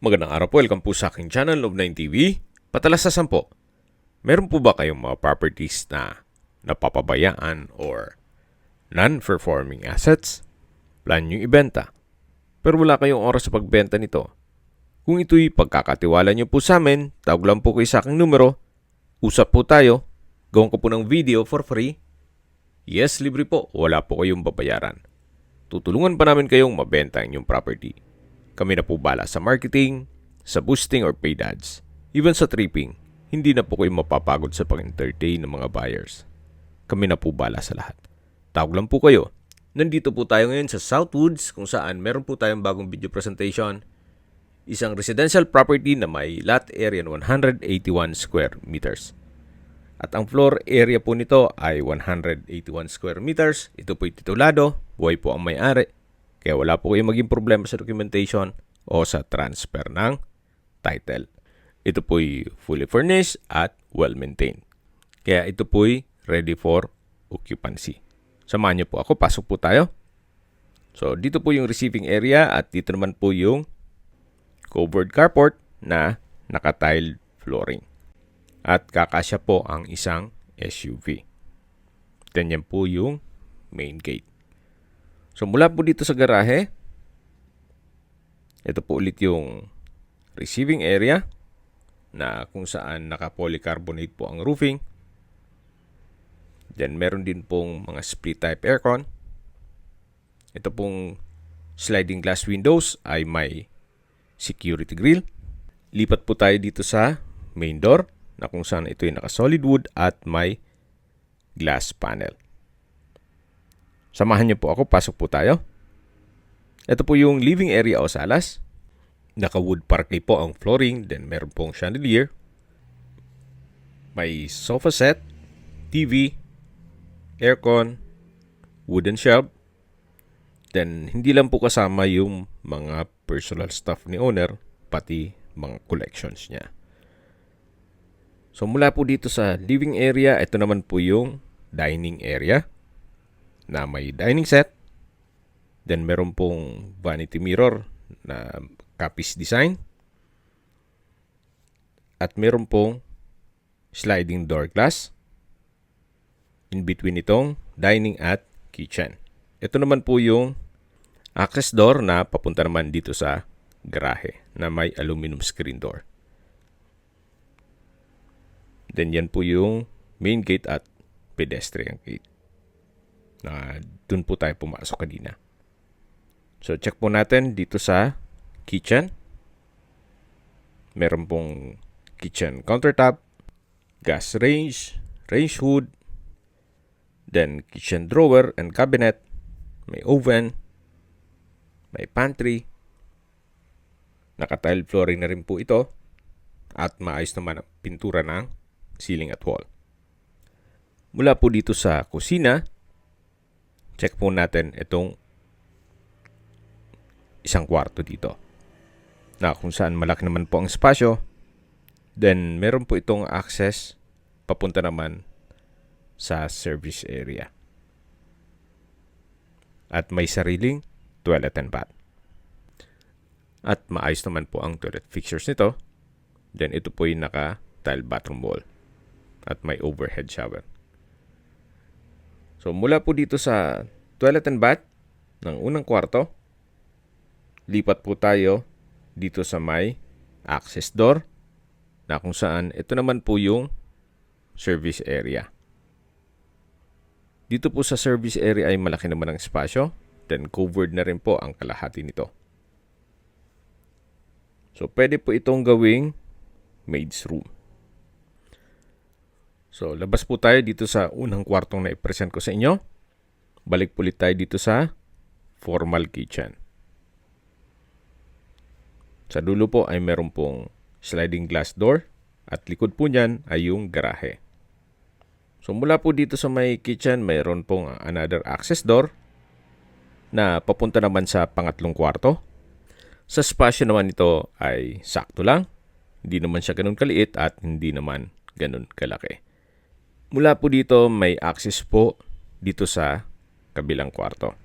Magandang araw po, welcome po sa aking channel, Love9 TV. Patalasasan po, meron po ba kayong mga properties na napapabayaan or non-performing assets? Plan nyo ibenta, pero wala kayong oras sa pagbenta nito. Kung ito'y pagkakatiwala nyo po sa amin, tawag lang po kayo sa aking numero, usap po tayo, gawin ko po ng video for free. Yes, libre po, wala po kayong babayaran. Tutulungan pa namin kayong mabenta ang inyong property. Kami na po bala sa marketing, sa boosting or paid ads, even sa tripping. Hindi na po kayo mapapagod sa pag-entertain ng mga buyers. Kami na po bala sa lahat. Tawag lang po kayo. Nandito po tayo ngayon sa Southwoods kung saan meron po tayong bagong video presentation. Isang residential property na may lot area na 181 square meters. At ang floor area po nito ay 181 square meters. Ito po'y titulado, buhay po ang may-ari. Kaya wala po kayong maging problema sa documentation o sa transfer ng title. Ito po'y fully furnished at well-maintained. Kaya ito po'y ready for occupancy. Samahan niyo po ako, pasok po tayo. So dito po yung receiving area at dito naman po yung covered carport na naka-tiled flooring. At kakasya po ang isang SUV. Then yan po yung main gate. So mula po dito sa garahe, ito po ulit yung receiving area na kung saan naka-polycarbonate po ang roofing. Then meron din pong mga split type aircon. Ito pong sliding glass windows ay may security grill. Lipat po tayo dito sa main door na kung saan ito ay naka-solid wood at may glass panel. Samahan niyo po ako, pasok po tayo. Ito po yung living area o salas. Naka-wood parquet po ang flooring, then meron pong chandelier. May sofa set, TV, aircon, wooden shelf. Then hindi lang po kasama yung mga personal stuff ni owner, pati mga collections niya. So mula po dito sa living area, ito naman po yung dining area na may dining set. Then meron pong vanity mirror na kapis design. At meron pong sliding door glass in between itong dining at kitchen. Ito naman po yung access door na papunta naman dito sa garahe na may aluminum screen door. Then yan po yung main gate at pedestrian gate. Na dun po tayo pumasok kanina. So check po natin dito sa kitchen. Meron pong kitchen countertop, gas range, range hood, then kitchen drawer and cabinet, may oven, may pantry, naka-tile flooring na rin po ito, at maayos naman ang pintura ng ceiling at wall. Mula po dito sa kusina, check po natin itong isang kwarto dito. Na kung saan malaki naman po ang espasyo. Then meron po itong access papunta naman sa service area. At may sariling toilet and bath. At maayos naman po ang toilet fixtures nito. Then ito po yung naka-tile bathroom wall. At may overhead shower. So mula po dito sa toilet and bath ng unang kwarto, lipat po tayo dito sa may access door na kung saan ito naman po yung service area. Dito po sa service area ay malaki naman ang espasyo, then covered na rin po ang kalahati nito. So pwede po itong gawing maid's room. So, labas po tayo dito sa unang kwartong na i-present ko sa inyo. Balik po ulit tayo dito sa formal kitchen. Sa dulo po ay meron pong sliding glass door at likod po niyan ay yung garahe. So, mula po dito sa may kitchen, mayroon pong another access door na papunta naman sa pangatlong kwarto. Sa spasyo naman ito ay sakto lang. Hindi naman siya ganun kaliit at hindi naman ganun kalaki. Mula po dito, may access po dito sa kabilang kwarto.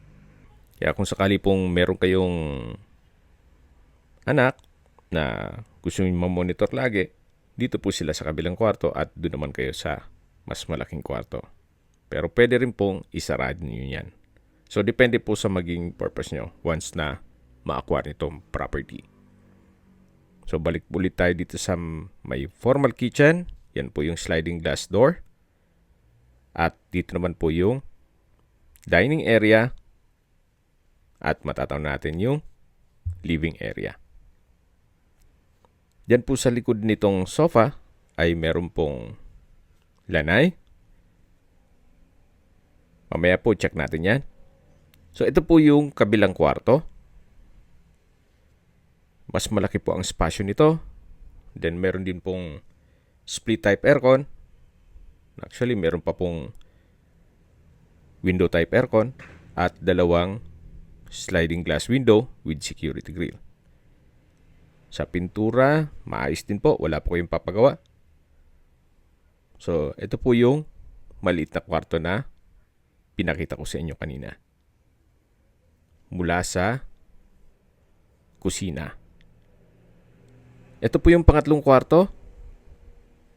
Kaya kung sakali pong meron kayong anak na gusto nyo mamonitor lagi, dito po sila sa kabilang kwarto at doon naman kayo sa mas malaking kwarto. Pero pwede rin pong isarado nyo yan. So, depende po sa maging purpose nyo once na ma-acquire nitong property. So, balik ulit tayo dito sa may formal kitchen. Yan po yung sliding glass door. At dito naman po yung dining area. At matatawag natin yung living area. Diyan po sa likod nitong sofa ay meron pong lanay. Mamaya po check natin yan. So ito po yung kabilang kwarto. Mas malaki po ang spasyo nito. Then meron din pong split type aircon. Actually meron pa pong window type aircon at dalawang sliding glass window with security grill. Sa pintura, maayos din po. Wala po kayong papagawa. So, ito po yung maliit na kwarto na pinakita ko sa inyo kanina. Mula sa kusina. Ito po yung pangatlong kwarto.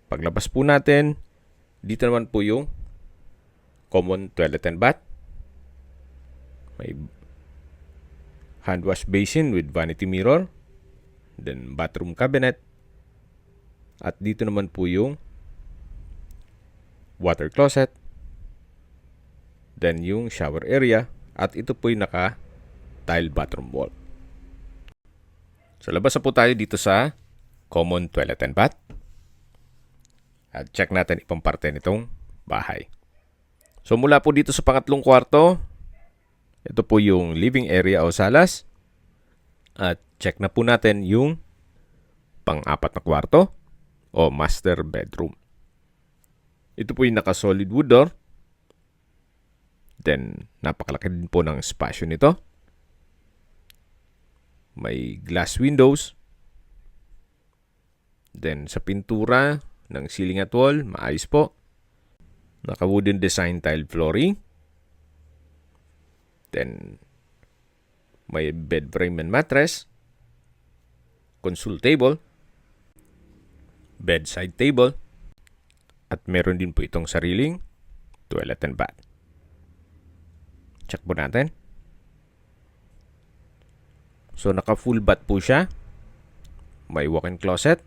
Paglabas po natin, dito naman po yung common toilet and bath. May hand wash basin with vanity mirror. Then bathroom cabinet. At dito naman po yung water closet. Then yung shower area. At ito po yung naka-tile bathroom wall. So labas na po tayo dito sa common toilet and bath. At check natin ibang parte nitong bahay. So mula po dito sa pangatlong kwarto, ito po yung living area o salas. At check na po natin yung pang-apat na kwarto o master bedroom. Ito po yung naka-solid wood door. Then, napakalaki din po ng spasyo nito. May glass windows. Then, sa pintura ng ceiling at wall, maayos po. Naka-wooden design tile flooring. Then, may bed frame and mattress, console table, bedside table, at meron din po itong sariling toilet and bath. Check po natin. So, naka full bath po siya. May walk-in closet.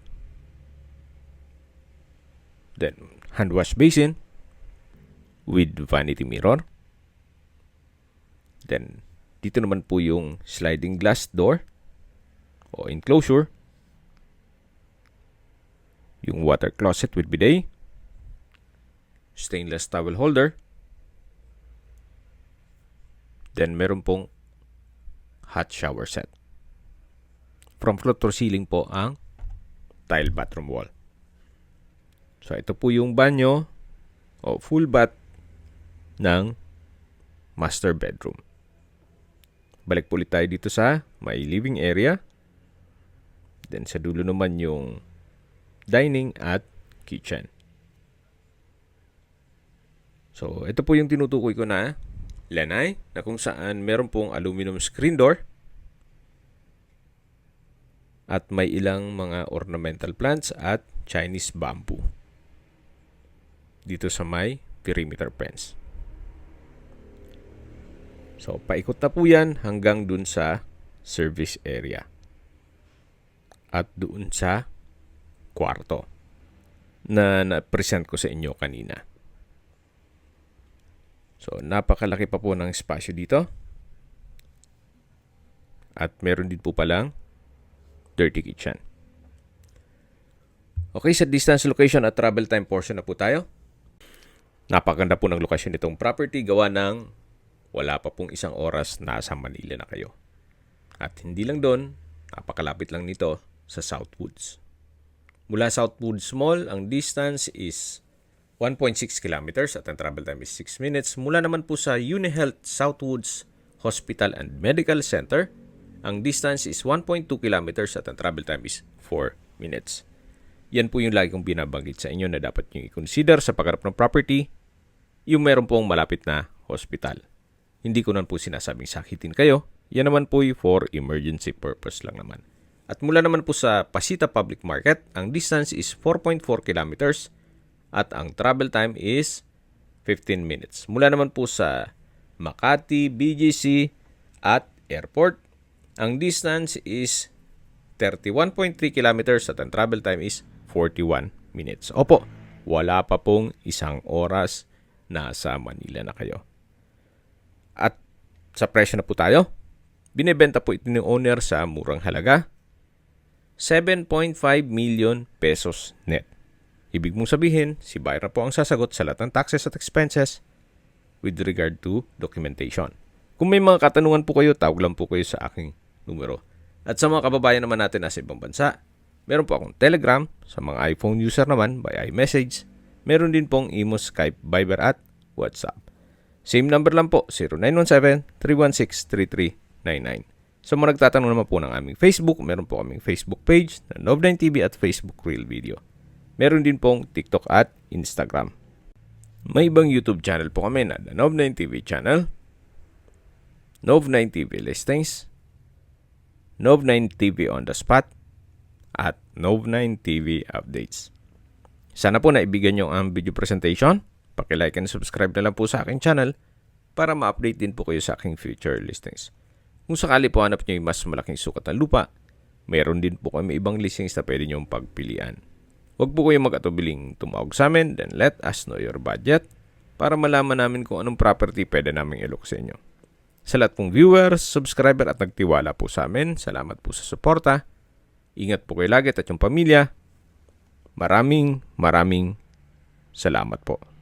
Then, hand wash basin with vanity mirror. Then, dito naman po yung sliding glass door o enclosure. Yung water closet with bidet. Stainless towel holder. Then meron pong hot shower set. From floor to ceiling po ang tile bathroom wall. So ito po yung banyo o full bath ng master bedroom. Balik po ulit tayo dito sa may living area. Then sa dulo naman yung dining at kitchen. So, ito po yung tinutukoy ko na lanay na kung saan meron pong aluminum screen door at may ilang mga ornamental plants at Chinese bamboo dito sa may perimeter fence. So, paikot na po yan hanggang dun sa service area. At doon sa kwarto na na-present ko sa inyo kanina. So, napakalaki pa po ng espasyo dito. At meron din po palang dirty kitchen. Okay, sa distance, location at travel time portion na po tayo. Napakaganda po ng lokasyon nitong property gawa ng wala pa pong isang oras nasa Manila na kayo. At hindi lang doon, napakalapit lang nito sa Southwoods. Mula Southwoods Mall, ang distance is 1.6 kilometers at ang travel time is 6 minutes. Mula naman po sa UniHealth Southwoods Hospital and Medical Center, ang distance is 1.2 kilometers at ang travel time is 4 minutes. Yan po yung lagi kong binabanggit sa inyo na dapat nyo i-consider sa pagharap ng property, yung meron pong malapit na hospital. Hindi ko naman po sinasabing sakitin kayo. Yan naman po for emergency purpose lang naman. At mula naman po sa Pasita Public Market, ang distance is 4.4 kilometers at ang travel time is 15 minutes. Mula naman po sa Makati, BGC at Airport, ang distance is 31.3 kilometers at ang travel time is 41 minutes. Opo, wala pa pong isang oras nasa Manila na kayo. At sa presyo na po tayo, binebenta po ito ng owner sa murang halaga, 7.5 million pesos net. Ibig mong sabihin, si buyer po ang sasagot sa lahat ng taxes at expenses with regard to documentation. Kung may mga katanungan po kayo, tawag lang po kayo sa aking numero. At sa mga kababayan naman natin nasa ibang bansa, meron po akong Telegram. Sa mga iPhone user naman, by iMessage. Meron din pong Imo, Skype, Viber at WhatsApp. Same number lang po, 0917-316-3399. Sa mga nagtatanong naman po ng aming Facebook, meron po kaming Facebook page na Nov9 TV at Facebook Reel Video. Meron din pong TikTok at Instagram. May ibang YouTube channel po kami na The Nov9 TV channel, Nov9 TV Listings, Nov9 TV On The Spot, at Nov9 TV Updates. Sana po naibigan nyo ang video presentation. Paki-like and subscribe na lang po sa aking channel para ma-update din po kayo sa aking future listings. Kung sakali po hanap nyo yung mas malaking sukat ng lupa, mayroon din po kami ibang listings na pwede nyong pagpilian. Huwag po kayong mag-atubiling tumawag sa amin, then let us know your budget para malaman namin kung anong property pwede naming ilok sa inyo. Sa lahat pong viewers, subscriber at nagtiwala po sa amin, salamat po sa suporta. Ingat po kayo lagi at yung pamilya. Maraming salamat po.